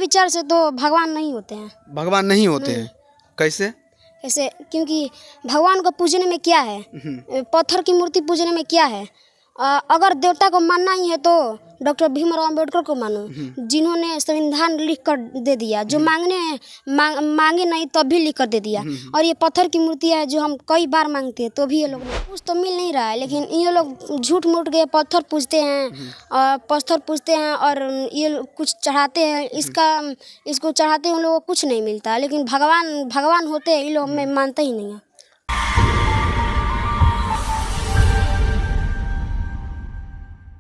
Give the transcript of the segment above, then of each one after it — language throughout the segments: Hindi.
विचार से तो भगवान नहीं होते हैं। भगवान नहीं होते हैं? कैसे? ऐसे क्योंकि भगवान को पूजने में क्या है, पत्थर की मूर्ति पूजने में क्या है। अगर देवता को मानना ही है तो डॉक्टर भीमराव अंबेडकर को मानो, जिन्होंने संविधान लिख कर दे दिया, जो मांगे नहीं तब भी लिख कर दे दिया। और ये पत्थर की मूर्ति है जो हम कई बार मांगते हैं तो भी ये लोग कुछ तो मिल नहीं रहा है। लेकिन ये लोग झूठ मूठ के पत्थर पूजते हैं और ये कुछ चढ़ाते हैं, इसको चढ़ाते हैं, उन लोगों को कुछ नहीं मिलता। लेकिन भगवान होते हैं, ये लोग मैं मानते ही नहीं है।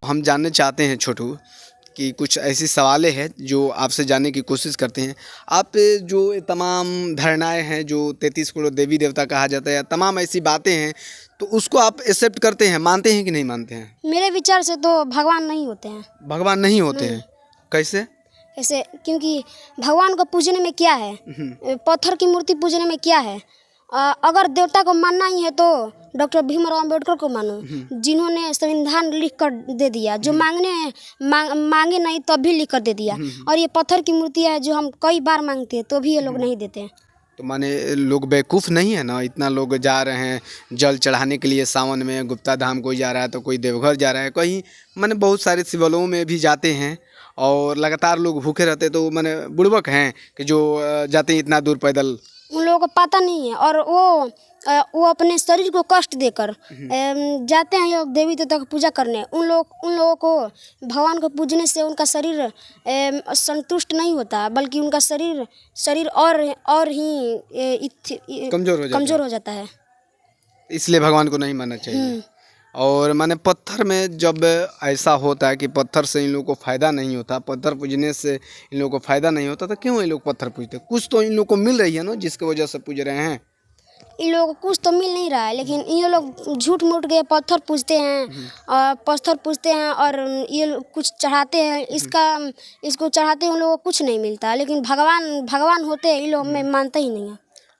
हम जानना चाहते हैं छोटू कि कुछ ऐसी सवालें हैं जो आपसे जानने की कोशिश करते हैं। आप जो तमाम धारणाएं हैं, जो 33 करोड़ देवी देवता कहा जाता है, तमाम ऐसी बातें हैं, तो उसको आप एक्सेप्ट करते हैं, मानते हैं कि नहीं मानते हैं? मेरे विचार से तो भगवान नहीं होते हैं। भगवान नहीं होते हैं? कैसे? ऐसे क्योंकि भगवान को पूजने में क्या है, पत्थर की मूर्ति पूजने में क्या है। अगर देवता को मानना ही है तो डॉक्टर भीमराव अंबेडकर को मानो, जिन्होंने संविधान लिख कर दे दिया, जो मांगे नहीं तब भी लिख कर दे दिया। और ये पत्थर की मूर्ति है जो हम कई बार मांगते हैं तो भी ये लोग नहीं देते हैं। तो माने लोग बेवकूफ़ नहीं है ना? इतना लोग जा रहे हैं जल चढ़ाने के लिए, सावन में गुप्ता धाम कोई जा रहा है तो कोई देवघर जा रहा है, कहीं माने बहुत सारे शिवलों में भी जाते हैं और लगातार लोग भूखे रहते, तो माने बुड़बक हैं कि जो जाते हैं इतना दूर पैदल। उन लोगों को पता नहीं है और वो अपने शरीर को कष्ट देकर जाते हैं लोग देवी देवता की पूजा करने। उन लोगों को भगवान को पूजने से उनका शरीर संतुष्ट नहीं होता, बल्कि उनका शरीर और ही कमज़ोर हो जाता है। इसलिए भगवान को नहीं मानना चाहिए। और माने पत्थर में जब ऐसा होता है कि पत्थर से इन लोगों को फ़ायदा नहीं होता, पत्थर पूजने से इन लोगों को फ़ायदा नहीं होता, तो क्यों ये लोग पत्थर पूजते? कुछ तो इन लोगों को मिल रही है ना, जिसकी वजह से पूज रहे हैं। इन लोगों को कुछ तो मिल नहीं रहा है, लेकिन ये लोग झूठ मूठ के पत्थर पूजते हैं और ये कुछ चढ़ाते हैं, इसको चढ़ाते हैं, उन लोगों को कुछ नहीं मिलता। लेकिन भगवान होते हैं, ये लोग मैं मानता ही नहीं है।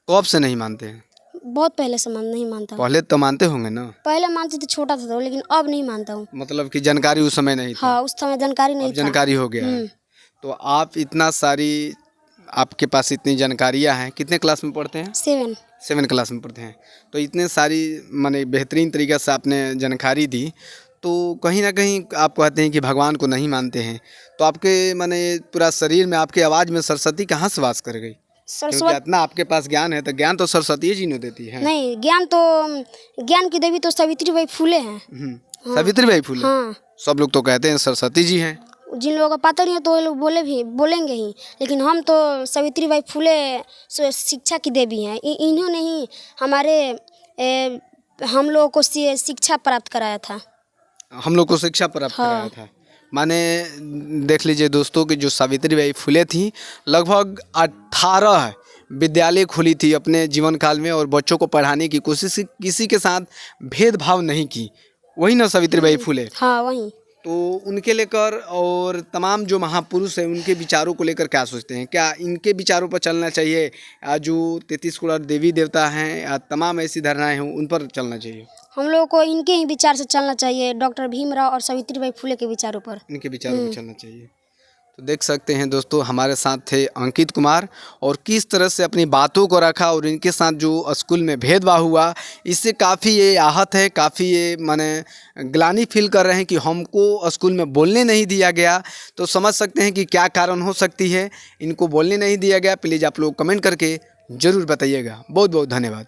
कब से नहीं मानते हैं? बहुत पहले से नहीं मानता। पहले तो मानते होंगे ना? पहले मानते थे, छोटा था तो, लेकिन अब नहीं मानता हूँ। मतलब कि जानकारी उस समय नहीं था? हाँ, उस समय जानकारी नहीं था। जानकारी हो गया है। तो आप इतना सारी, आपके पास इतनी जानकारियाँ हैं। कितने क्लास में पढ़ते हैं? 7 क्लास में पढ़ते हैं। तो इतने सारी माने बेहतरीन तरीक़े से आपने जानकारी दी, तो कहीं ना कहीं आप कहते हैं कि भगवान को नहीं मानते हैं, तो आपके माने पूरा शरीर में, आपके आवाज़ में सरस्वती कहाँ से वास कर गई? क्योंकि इतना आपके पास ज्ञान है, तो ज्ञान तो सरस्वती जी ने देती है। नहीं, ज्ञान की देवी तो सावित्रीबाई फुले हैं। सावित्रीबाई फुले? हाँ। सब लोग तो कहते हैं सरस्वती जी हैं। जिन लोगों को पता नहीं है तो वो लोग बोलेंगे ही, लेकिन हम तो सावित्रीबाई फुले शिक्षा की देवी हैं। इन्होंने ही हम लोगों को शिक्षा प्राप्त कराया था। हम लोग को शिक्षा प्राप्त कराया था। माने देख लीजिए दोस्तों कि जो सावित्रीबाई फुले थी, लगभग 18 विद्यालय खुली थी अपने जीवन काल में और बच्चों को पढ़ाने की कोशिश, किसी के साथ भेदभाव नहीं की। वही ना सावित्रीबाई फुले? हाँ, वही। तो उनके लेकर और तमाम जो महापुरुष हैं, उनके विचारों को लेकर क्या सोचते हैं? क्या इनके विचारों पर चलना चाहिए, जो 33 करोड़ देवी देवता हैं या तमाम ऐसी धारणाएं हैं उन पर चलना चाहिए? हम लोगों को इनके ही विचार से चलना चाहिए, डॉक्टर भीमराव और सावित्रीबाई फुले के विचारों पर। इनके विचारों पर चलना चाहिए। तो देख सकते हैं दोस्तों, हमारे साथ थे अंकित कुमार, और किस तरह से अपनी बातों को रखा और इनके साथ जो स्कूल में भेदभाव हुआ, इससे काफ़ी ये आहत है, काफ़ी ये माने ग्लानि फील कर रहे हैं कि हमको स्कूल में बोलने नहीं दिया गया। तो समझ सकते हैं कि क्या कारण हो सकती है, इनको बोलने नहीं दिया गया। प्लीज़ आप लोग कमेंट करके ज़रूर बताइएगा। बहुत बहुत धन्यवाद।